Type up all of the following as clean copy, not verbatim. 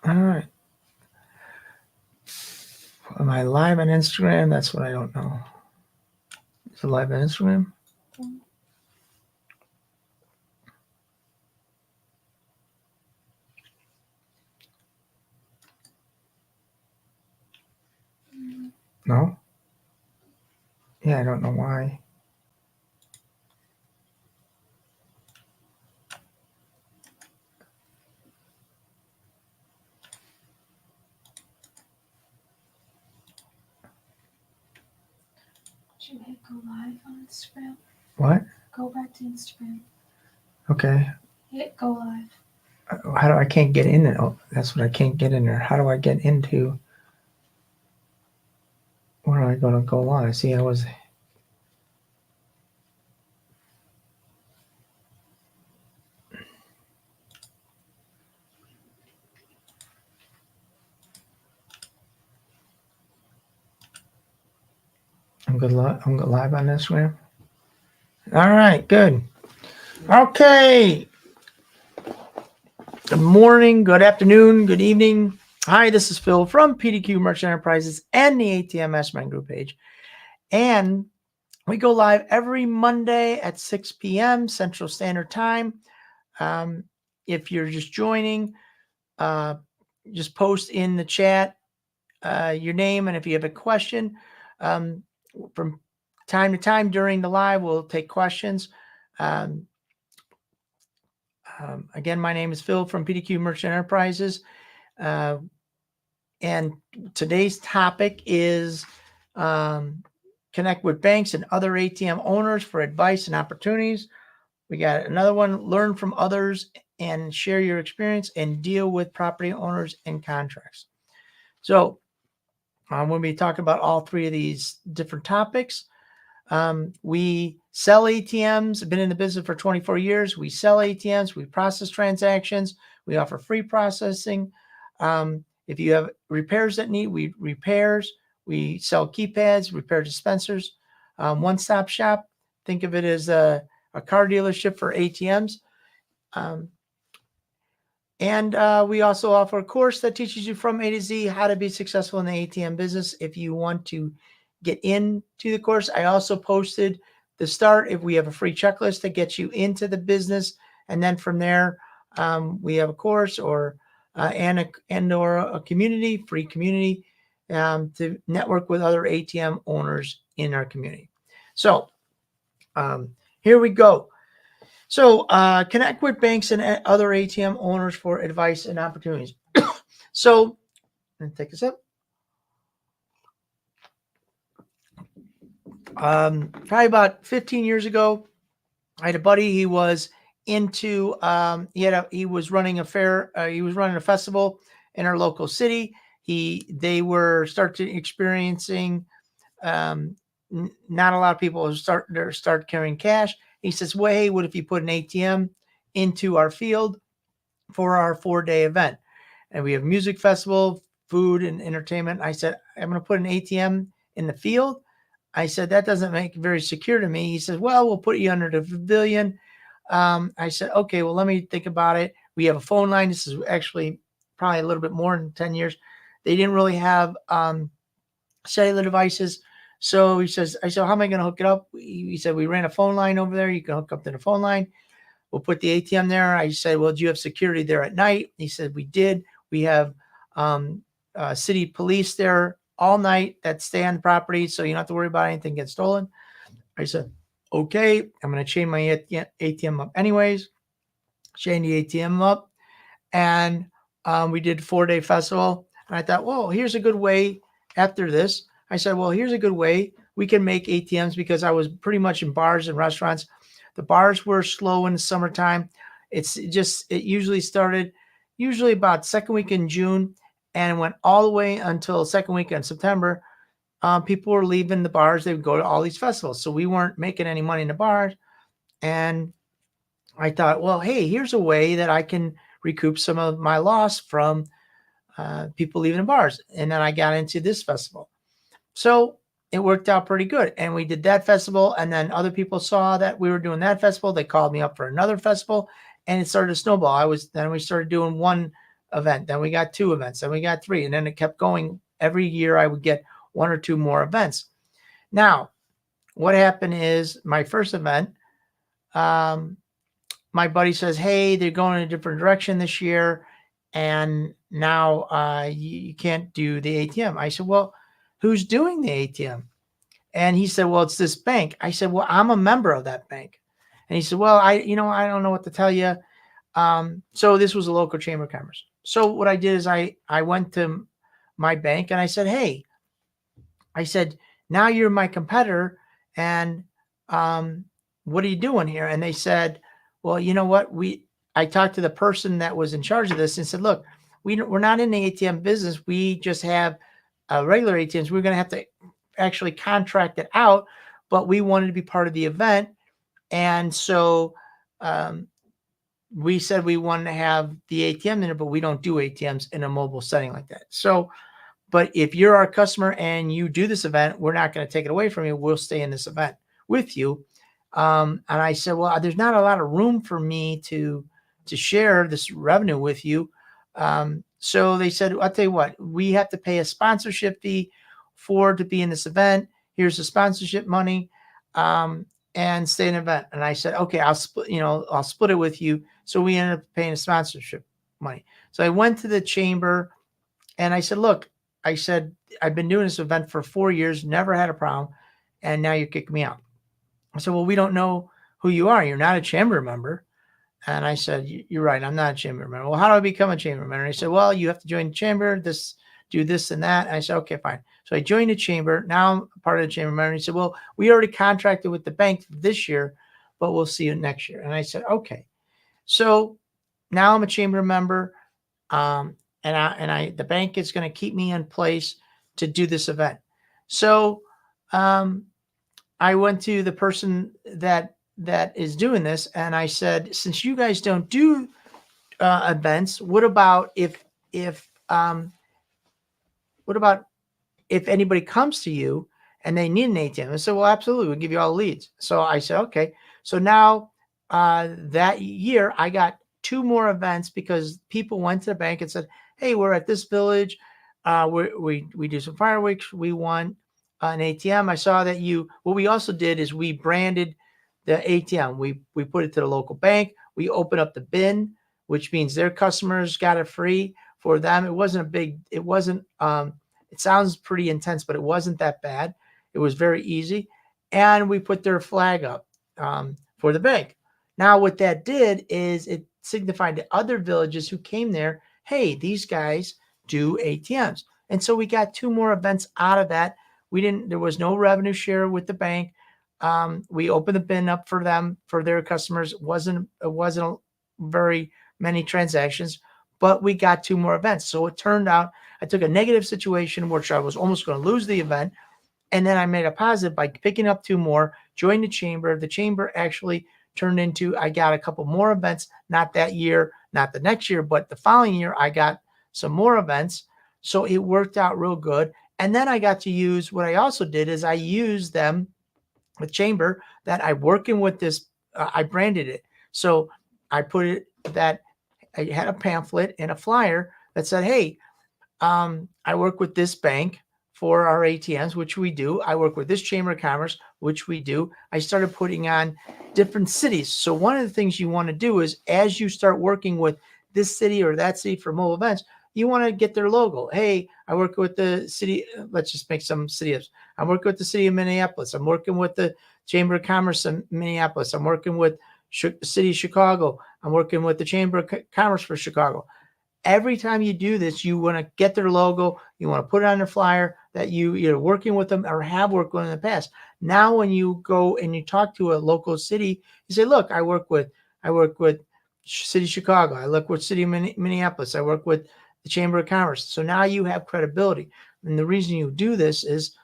All right. Am I live on Instagram? That's what I don't know. Is it live on Instagram? No? Yeah, I don't know why. Should we hit go live on Instagram? What? Go back to Instagram. Okay. Hit go live. How do I can't get in it? Oh, that's what I can't get in there. How do I get into? Where do I go to go live? See, I was. I'm good. I'm good live on Instagram. All right. Good. Okay. Good morning. Good afternoon. Good evening. Hi, this is Phil from PDQ Merchant Enterprises and the ATM Mastermind Group page. And we go live every Monday at 6 p.m. Central Standard Time. If you're just joining, just post in the chat your name, and if you have a question, from time to time during the live, we'll take questions. Again, my name is Phil from PDQ Merchant Enterprises, and today's topic is connect with banks and other ATM owners for advice and opportunities. We got another one, learn from others and share your experience and deal with property owners and contracts. So we'll be talking about all three of these different topics. We sell ATMs, I've been in the business for 24 years. We sell ATMs, we process transactions, we offer free processing. If you have repairs that need, we sell keypads, repair dispensers, one-stop shop. Think of it as a car dealership for ATMs. And we also offer a course that teaches you from A to Z how to be successful in the ATM business. If you want to get into the course, I also posted the start. If we have a free checklist that gets you into the business, and then from there, we have a course or a community, free community, to network with other ATM owners in our community. So here we go. So connect with banks and other ATM owners for advice and opportunities. So, let me take this up. Probably about 15 years ago, I had a buddy. He was into he was running a fair. He was running a festival in our local city. They were experiencing not a lot of people start carrying cash. He says, well, hey, what if you put an ATM into our field for our 4-day event? And we have music festival, food and entertainment. I said, I'm going to put an ATM in the field. I said, that doesn't make it very secure to me. He says, well, we'll put you under the pavilion. I said, okay, well, let me think about it. We have a phone line. This is actually probably a little bit more than 10 years. They didn't really have cellular devices. So I said, how am I going to hook it up? He said, we ran a phone line over there. You can hook up to the phone line. We'll put the ATM there. I said, well, do you have security there at night? He said, we did. We have city police there all night that stay on the property, so you don't have to worry about anything getting stolen. I said, okay, I'm going to chain my ATM up anyways. Chain the ATM up. And we did 4-day festival. And I thought, well, here's a good way after this. I said, well, here's a good way we can make ATMs, because I was pretty much in bars and restaurants. The bars were slow in the summertime. It usually started about second week in June and went all the way until second week in September. People were leaving the bars. They would go to all these festivals. So we weren't making any money in the bars. And I thought, well, hey, here's a way that I can recoup some of my loss from people leaving the bars. And then I got into this festival. So it worked out pretty good. And we did that festival. And then other people saw that we were doing that festival. They called me up for another festival, and it started to snowball. Then we started doing one event. Then we got 2 events. Then we got 3. And then it kept going. Every year I would get 1 or 2 more events. Now, what happened is my first event, my buddy says, hey, they're going in a different direction this year. And now you can't do the ATM. I said, well, who's doing the ATM? And he said, well, it's this bank. I said, well, I'm a member of that bank. And he said, well, I don't know what to tell you. So this was a local chamber of commerce. So what I did is I went to my bank and I said, hey, I said, now you're my competitor. And what are you doing here? And they said, well, you know what? I talked to the person that was in charge of this and said, look, we're not in the ATM business. We just have regular ATMs. We're going to have to actually contract it out, but we wanted to be part of the event. And so we said we wanted to have the ATM in it, but we don't do ATMs in a mobile setting like that. So, but if you're our customer and you do this event, we're not going to take it away from you. We'll stay in this event with you. And I said, well, there's not a lot of room for me to share this revenue with you. So they said, I'll tell you what, we have to pay a sponsorship fee to be in this event. Here's the sponsorship money, and stay in an event. And I said, okay, I'll split it with you. So we ended up paying a sponsorship money. So I went to the chamber and I said, look, I said, I've been doing this event for 4 years, never had a problem. And now you're kicking me out. I said, well, we don't know who you are. You're not a chamber member. And I said, you're right. I'm not a chamber member. Well, how do I become a chamber member? And he said, well, you have to join the chamber, do this and that. And I said, okay, fine. So I joined the chamber. Now I'm part of the chamber member. And he said, well, we already contracted with the bank this year, but we'll see you next year. And I said, okay. So now I'm a chamber member. And the bank is going to keep me in place to do this event. So I went to the person that is doing this, and I said, since you guys don't do events, what about if anybody comes to you and they need an ATM? I said, well, absolutely, we'll give you all the leads. So I said, okay. So now that year I got 2 more events because people went to the bank and said, hey, we're at this village. We do some fireworks. We want an ATM. I saw that what we also did is we branded the ATM. We put it to the local bank. We opened up the bin, which means their customers got it free for them. It sounds pretty intense, but it wasn't that bad. It was very easy. And we put their flag up for the bank. Now, what that did is it signified to other villages who came there, hey, these guys do ATMs. And so we got 2 more events out of that. There was no revenue share with the bank. We opened the bin up for them, for their customers. It wasn't very many transactions, but we got 2 more events. So it turned out I took a negative situation which I was almost going to lose the event. And then I made a positive by picking up 2 more, joined the chamber. The chamber actually turned into, I got a couple more events, not that year, not the next year, but the following year, I got some more events. So it worked out real good. And then I got to use, what I also did is I used them with chamber that I'm working with this, I branded it. So I put it that I had a pamphlet and a flyer that said, hey, I work with this bank for our ATMs, which we do. I work with this chamber of commerce, which we do. I started putting on different cities. So one of the things you want to do is as you start working with this city or that city for mobile events, you want to get their logo. Hey, I work with the city. Let's just make some cities. I'm working with the city of Minneapolis. I'm working with the Chamber of Commerce in Minneapolis. I'm working with the city of Chicago. I'm working with the Chamber of Commerce for Chicago. Every time you do this, you want to get their logo. You want to put it on their flyer that you either working with them or have worked with them in the past. Now, when you go and you talk to a local city, you say, look, I work with City of Chicago. I work with City of Minneapolis. I work with the Chamber of Commerce. So now you have credibility. And the reason you do this is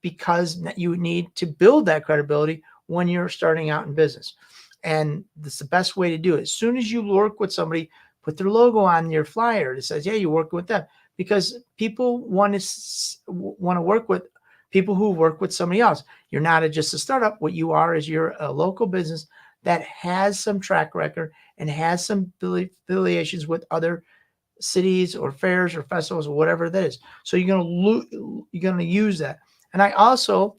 because you need to build that credibility when you're starting out in business. And that's the best way to do it. As soon as you work with somebody, put their logo on your flyer that says, yeah, you're working with them. Because people want to work with people who work with somebody else. You're not just a startup. What you are is you're a local business that has some track record and has some affiliations with other cities or fairs or festivals or whatever that is. So you're gonna use that. And I also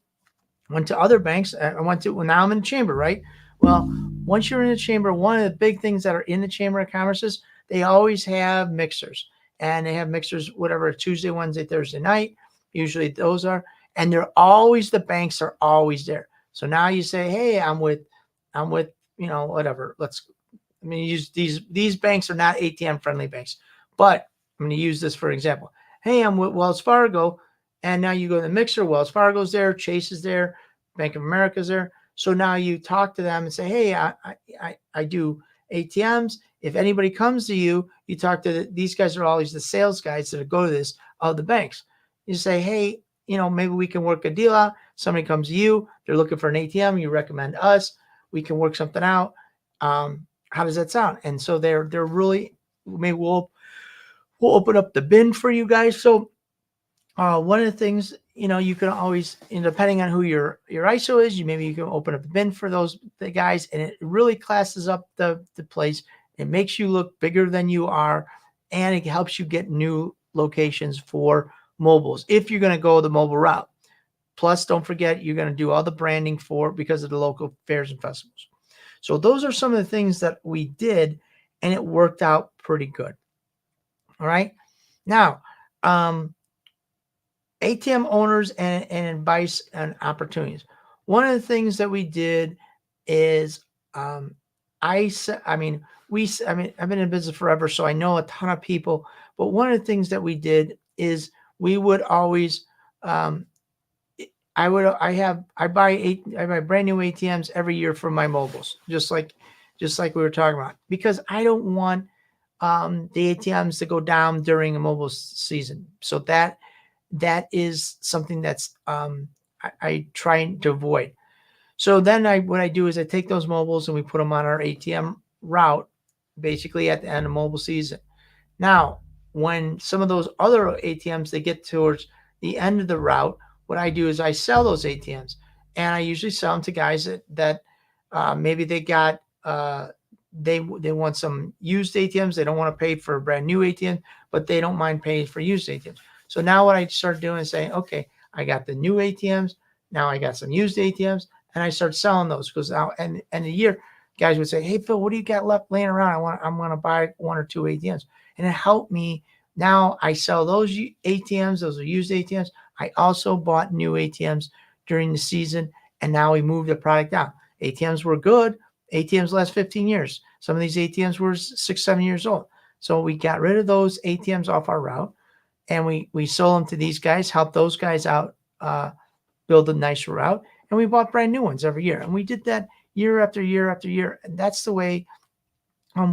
went to other banks. I went to well, now I'm in the chamber, right? Well, once you're in the chamber, one of the big things that are in the Chamber of Commerce is they always have mixers, and they have mixers whatever Tuesday, Wednesday, Thursday night. Usually those are, and they're always the banks are always there. So now you say, hey, I'm with whatever. I mean, use these banks are not ATM friendly banks, but I'm going to use this for example. Hey, I'm with Wells Fargo, and now you go to the mixer. Wells Fargo's there, Chase is there, Bank of America's there. So now you talk to them and say, hey, I do ATMs. If anybody comes to you, you talk to these guys are always the sales guys that go to this of the banks. You say, hey, maybe we can work a deal out. Somebody comes to you, they're looking for an ATM. You recommend us. We can work something out. How does that sound? And so they're really maybe we'll open up the bin for you guys. So one of the things you can always, depending on who your ISO is, you can open up the bin for the guys, and it really classes up the place. It makes you look bigger than you are, and it helps you get new locations for mobiles if you're going to go the mobile route. Plus, don't forget you're going to do all the branding because of the local fairs and festivals. So those are some of the things that we did, and it worked out pretty good. All right. Now, ATM owners and advice and opportunities. One of the things that we did is, I've been in business forever, so I know a ton of people. But one of the things that we did is we would always, I buy brand new ATMs every year for my mobiles, just like we were talking about, because I don't want the ATMs to go down during a mobile season. So that is something that's I try to avoid. So then what I do is I take those mobiles and we put them on our ATM route, basically at the end of mobile season. Now, when some of those other ATMs they get towards the end of the route, what I do is I sell those ATMs, and I usually sell them to guys that maybe they got they want some used ATMs. They don't want to pay for a brand new ATM, but they don't mind paying for used ATMs. So now what I start doing is saying, okay, I got the new ATMs. Now I got some used ATMs, and I start selling those because now and a year, guys would say, hey Phil, what do you got left laying around? I'm going to buy one or two ATMs, and it helped me. Now I sell those ATMs. Those are used ATMs. I also bought new ATMs during the season, and now we moved the product down. ATMs were good. ATMs last 15 years. Some of these ATMs were 6-7 years old. So we got rid of those ATMs off our route, and we sold them to these guys, helped those guys out, build a nicer route, and we bought brand new ones every year. And we did that year after year after year. And that's the way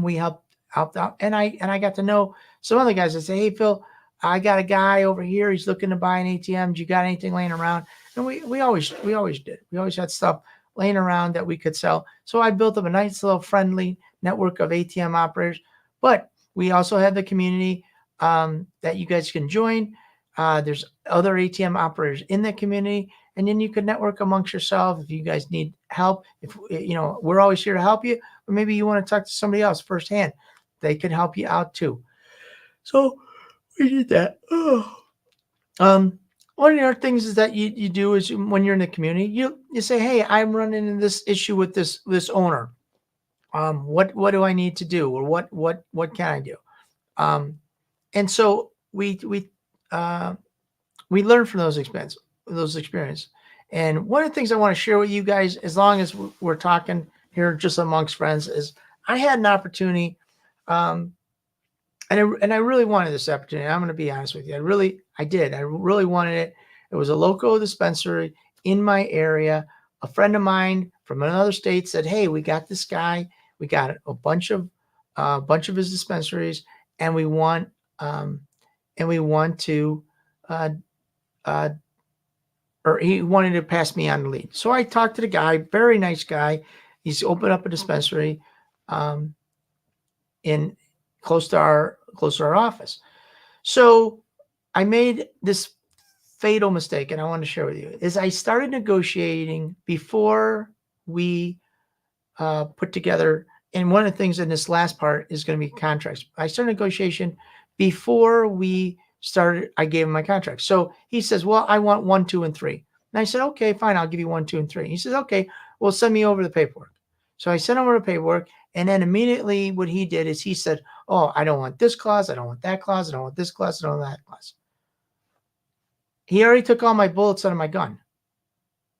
we helped out. And I got to know some other guys that say, hey Phil, I got a guy over here. He's looking to buy an ATM. Do you got anything laying around? And we always did. We always had stuff laying around that we could sell. So I built up a nice little friendly network of ATM operators. But we also have the community that you guys can join. There's other ATM operators in the community, and then you can network amongst yourself if you guys need help. If we're always here to help you, or maybe you want to talk to somebody else firsthand, they can help you out too. So we did that. One of the other things is that you do is when you're in the community, you say, hey, I'm running into this issue with this owner. What do I need to do, or what can I do? And so we learn from those experiences. And one of the things I want to share with you guys, as long as we're talking here just amongst friends, is I had an opportunity, and I really wanted this opportunity. I'm going to be honest with you. I did. I really wanted it. It was a local dispensary in my area. A friend of mine from another state said, hey, we got this guy. We got a bunch of his dispensaries, and we want to, or he wanted to pass me on the lead. So I talked to the guy, very nice guy. He's opened up a dispensary in close to our office. So I made this fatal mistake, and I want to share with you, is I started negotiating before we put together. And one of the things in this last part is going to be contracts. I started negotiation before we started, I gave him my contract. So he says, well, I want 1, 2, and 3. And I said, okay, fine. I'll give you 1, 2, and 3. He says, okay, well, send me over the paperwork. So I sent over the paperwork. And then immediately what he did is he said, oh, I don't want this clause. I don't want that clause. I don't want this clause. I don't want that clause. He already took all my bullets out of my gun.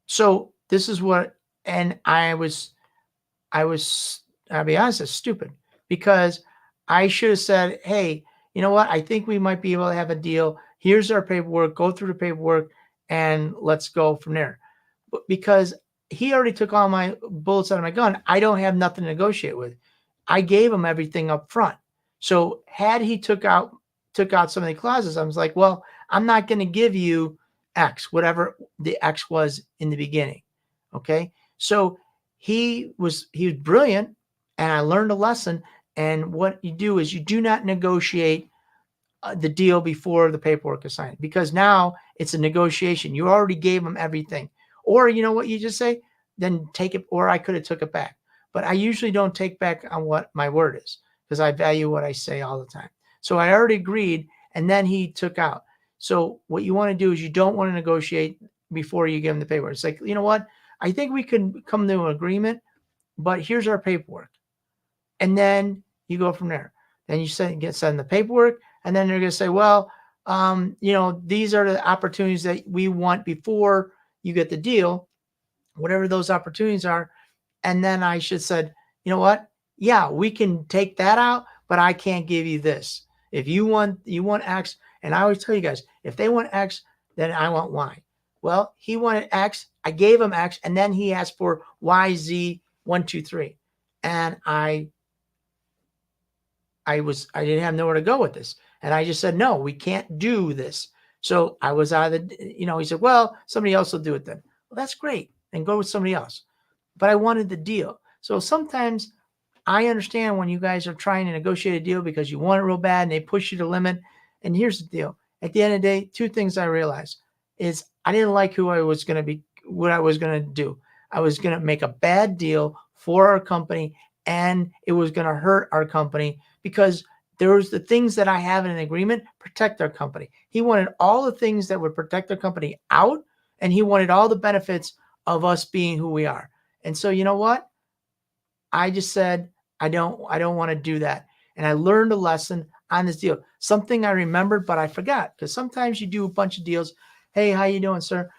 So this is what, and I'll be honest, it's stupid, because I should have said, hey, you know what? I think we might be able to have a deal. Here's our paperwork. Go through the paperwork and let's go from there. But because he already took all my bullets out of my gun, I don't have nothing to negotiate with. I gave him everything up front. So had he took out some of the clauses, I was like, well, I'm not going to give you X, whatever the X was in the beginning. Okay. So he was brilliant, and I learned a lesson. And what you do is you do not negotiate the deal before the paperwork is signed, because now it's a negotiation. You already gave them everything. Or you know what you just say, then take it, or I could have took it back. But I usually don't take back on what my word is, because I value what I say all the time. So I already agreed, and then he took out. So what you want to do is you don't want to negotiate before you give him the paperwork. It's like, you know what? I think we can come to an agreement, but here's our paperwork. And then you go from there. Then you send the paperwork, and then they're going to say, well, these are the opportunities that we want before you get the deal, whatever those opportunities are. And then I should said, you know what? Yeah, we can take that out, but I can't give you this. If you want X, and I always tell you guys, if they want X, then I want Y. Well, he wanted X, I gave him X, and then he asked for Y, Z, 1, 2, 3. And I didn't have nowhere to go with this. And I just said, no, we can't do this. So I was out of the, he said, well, somebody else will do it then. Well, that's great. Then go with somebody else. But I wanted the deal. So sometimes I understand when you guys are trying to negotiate a deal because you want it real bad and they push you to the limit. And here's the deal. At the end of the day, two things I realized is I didn't like who I was going to be, what I was going to do. I was going to make a bad deal for our company, and it was going to hurt our company, because there was the things that I have in an agreement protect our company. He wanted all the things that would protect our company out, and he wanted all the benefits of us being who we are. And so, you know what? I just said, I don't want to do that. And I learned a lesson on this deal. Something I remembered, but I forgot, because sometimes you do a bunch of deals. Hey, how you doing, sir?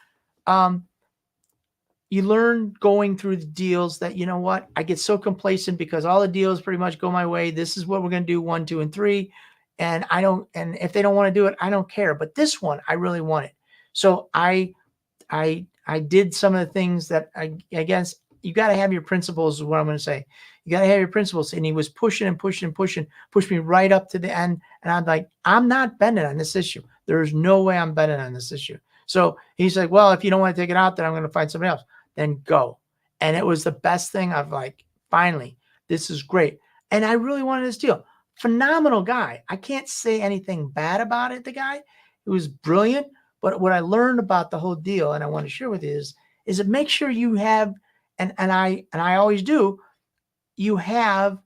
You learn going through the deals that, you know what, I get so complacent because all the deals pretty much go my way. This is what we're going to do, 1, 2, and 3. And if they don't want to do it, I don't care. But this one, I really want it. So I did some of the things that I guess you got to have your principles is what I'm going to say. You got to have your principles. And he was pushing and pushing and pushing, pushed me right up to the end. And I'm like, I'm not bending on this issue. There's no way I'm bending on this issue. So he's like, well, if you don't want to take it out, then I'm going to find somebody else. Then go. And it was the best thing. I've like, finally, this is great. And I really wanted this deal. Phenomenal guy. I can't say anything bad about it. The guy, it was brilliant. But what I learned about the whole deal, and I want to share with you, is to make sure you have, and I always do, you have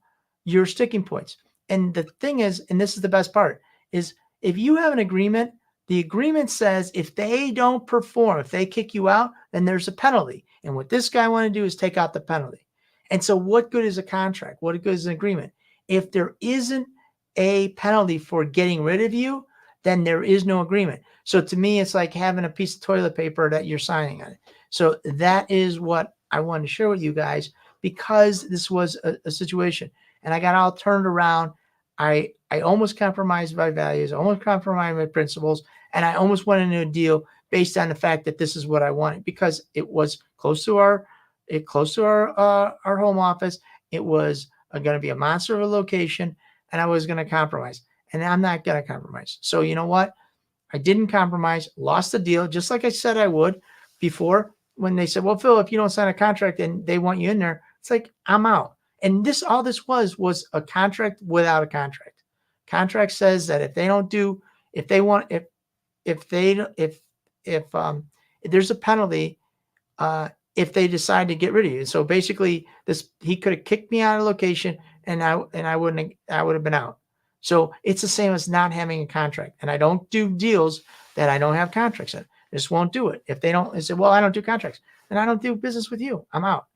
your sticking points. And the thing is, and this is the best part, is if you have an agreement, the agreement says if they don't perform, if they kick you out, then there's a penalty. And what this guy wanted to do is take out the penalty. And so what good is a contract? What good is an agreement? If there isn't a penalty for getting rid of you, then there is no agreement. So to me, it's like having a piece of toilet paper that you're signing on it. So that is what I wanted to share with you guys, because this was a situation, and I got all turned around. I almost compromised my values, almost compromised my principles, and I almost went into a deal based on the fact that this is what I wanted, because it was close to our home office. It was going to be a monster of a location, and I was going to compromise, and I'm not going to compromise. So you know what? I didn't compromise, lost the deal, just like I said I would before, when they said, well, Phil, if you don't sign a contract and they want you in there, it's like, I'm out. And all this was a contract without a contract. Contract says that if they don't do, if they want, if there's a penalty, if they decide to get rid of you. So basically he could have kicked me out of the location, and I would have been out. So it's the same as not having a contract. And I don't do deals that I don't have contracts in. I just won't do it. If they don't, I say, well, I don't do contracts, then I don't do business with you. I'm out.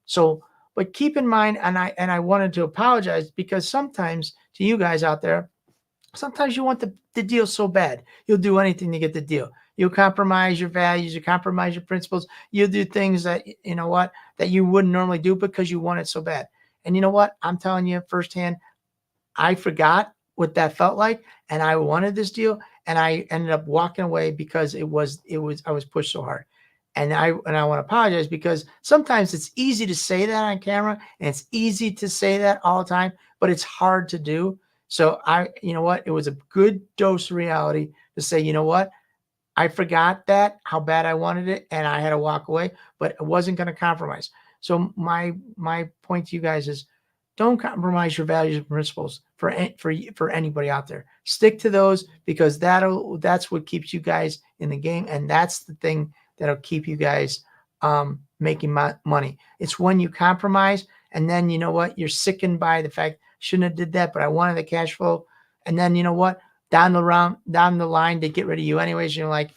So, but keep in mind, and I wanted to apologize because sometimes to you guys out there, sometimes you want the deal so bad. You'll do anything to get the deal. You'll compromise your values, you compromise your principles. You'll do things that, you know what, that you wouldn't normally do because you want it so bad. And you know what? I'm telling you firsthand, I forgot what that felt like, and I wanted this deal, and I ended up walking away because I was pushed so hard. And I want to apologize because sometimes it's easy to say that on camera and it's easy to say that all the time, but it's hard to do. So you know what? It was a good dose of reality to say, you know what? I forgot that how bad I wanted it, and I had to walk away, but I wasn't going to compromise. So my point to you guys is, don't compromise your values and principles for anybody out there. Stick to those because that's what keeps you guys in the game, and that's the thing that'll keep you guys making money. It's when you compromise, and then you know what, you're sickened by the fact shouldn't have did that, but I wanted the cash flow, and then you know what, down the line they get rid of you anyways. You're like,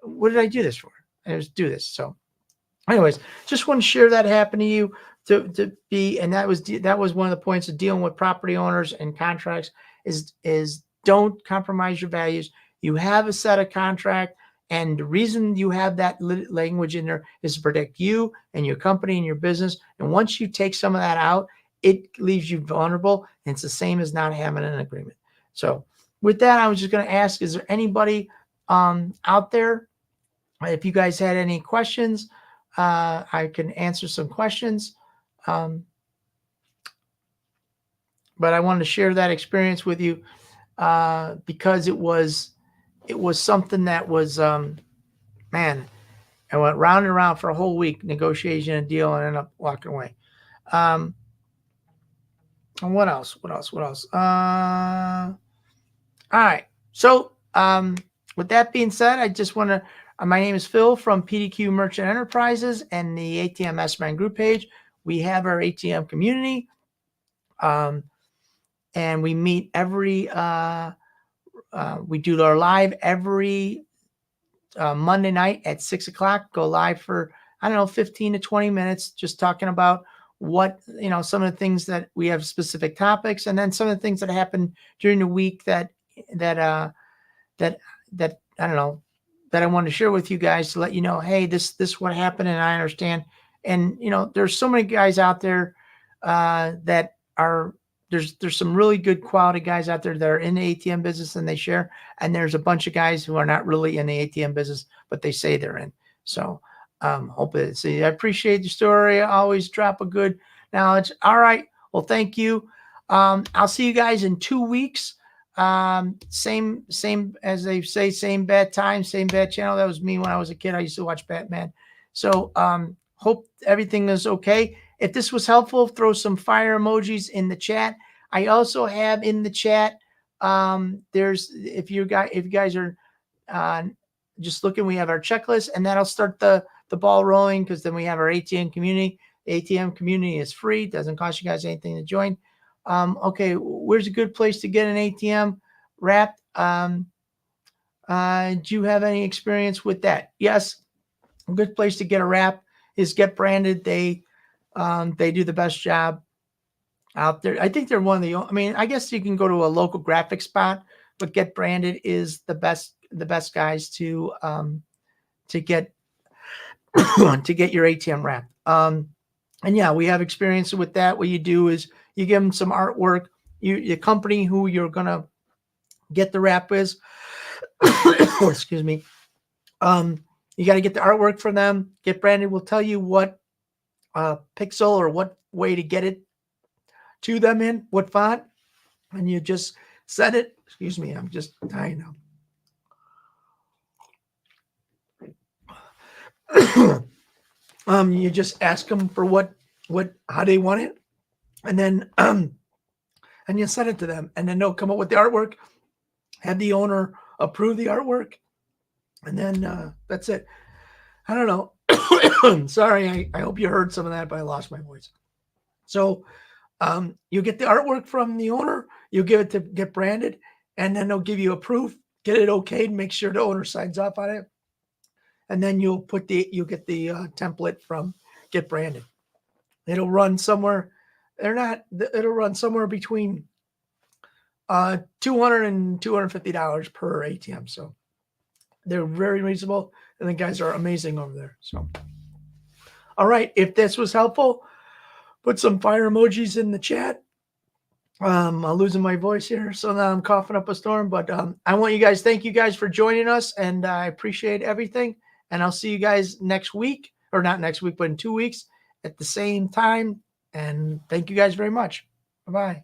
what did I do this for? I just do this. So anyways, just want to share that happened to you to be, and that was one of the points of dealing with property owners and contracts is don't compromise your values. You have a set of contract, and the reason you have that language in there is to protect you and your company and your business. And once you take some of that out, it leaves you vulnerable, and it's the same as not having an agreement. So with that, I was just going to ask, is there anybody out there? If you guys had any questions, I can answer some questions. But I wanted to share that experience with you because it was something that was, man, I went round and round for a whole week negotiating a deal and ended up walking away. And what else? All right. So with that being said, I just want to, my name is Phil from PDQ Merchant Enterprises and the ATM Mastermind Group page. We have our ATM community, and we meet every, we do our live every Monday night at 6:00. Go live for, I don't know, 15 to 20 minutes, just talking about what, you know, some of the things that we have specific topics, and then some of the things that happen during the week that I don't know, that I want to share with you guys to let you know, hey, this what happened, and I understand. And you know, there's so many guys out there that are there's some really good quality guys out there that are in the ATM business and they share, and there's a bunch of guys who are not really in the ATM business, but they say they're in. So hope it. See, I appreciate the story. I always drop a good knowledge. All right. Well, thank you. I'll see you guys in 2 weeks. Same as they say, same bad time, same bad channel. That was me when I was a kid. I used to watch Batman. So hope everything is okay. If this was helpful, throw some fire emojis in the chat. I also have in the chat, there's, if you guys are just looking, we have our checklist, and that'll start the ball rolling, because then we have our ATM community. The ATM community is free. Doesn't cost you guys anything to join. Okay, where's a good place to get an ATM wrap? Do you have any experience with that? Yes, a good place to get a wrap is Get Branded. They do the best job out there. I think they're one of the, I mean, I guess you can go to a local graphic spot, but Get Branded is the best guys to get to get your ATM wrap. And yeah, we have experience with that. What you do is you give them some artwork. The company who you're gonna get the wrap is, excuse me. You got to get the artwork from them. Get Branded will tell you what pixel or what way to get it to them in, what font, and you just set it. Excuse me, I'm just dying now. You just ask them for how they want it, and then and you send it to them, and then they'll come up with the artwork, have the owner approve the artwork, and then that's it. I don't know. Sorry, I hope you heard some of that, but I lost my voice. So you get the artwork from the owner, You'll give it to Get Branded, and then they'll give you a proof, get it okayed, make sure the owner signs off on it, and then you'll get the template from Get Branded. It'll run somewhere. It'll run somewhere between $200 and $250 per ATM. So they're very reasonable, and the guys are amazing over there. So, all right, if this was helpful, put some fire emojis in the chat. I'm losing my voice here, so now I'm coughing up a storm. But I want you guys, thank you guys for joining us, and I appreciate everything. And I'll see you guys next week, or not next week, but in 2 weeks at the same time. And thank you guys very much. Bye-bye.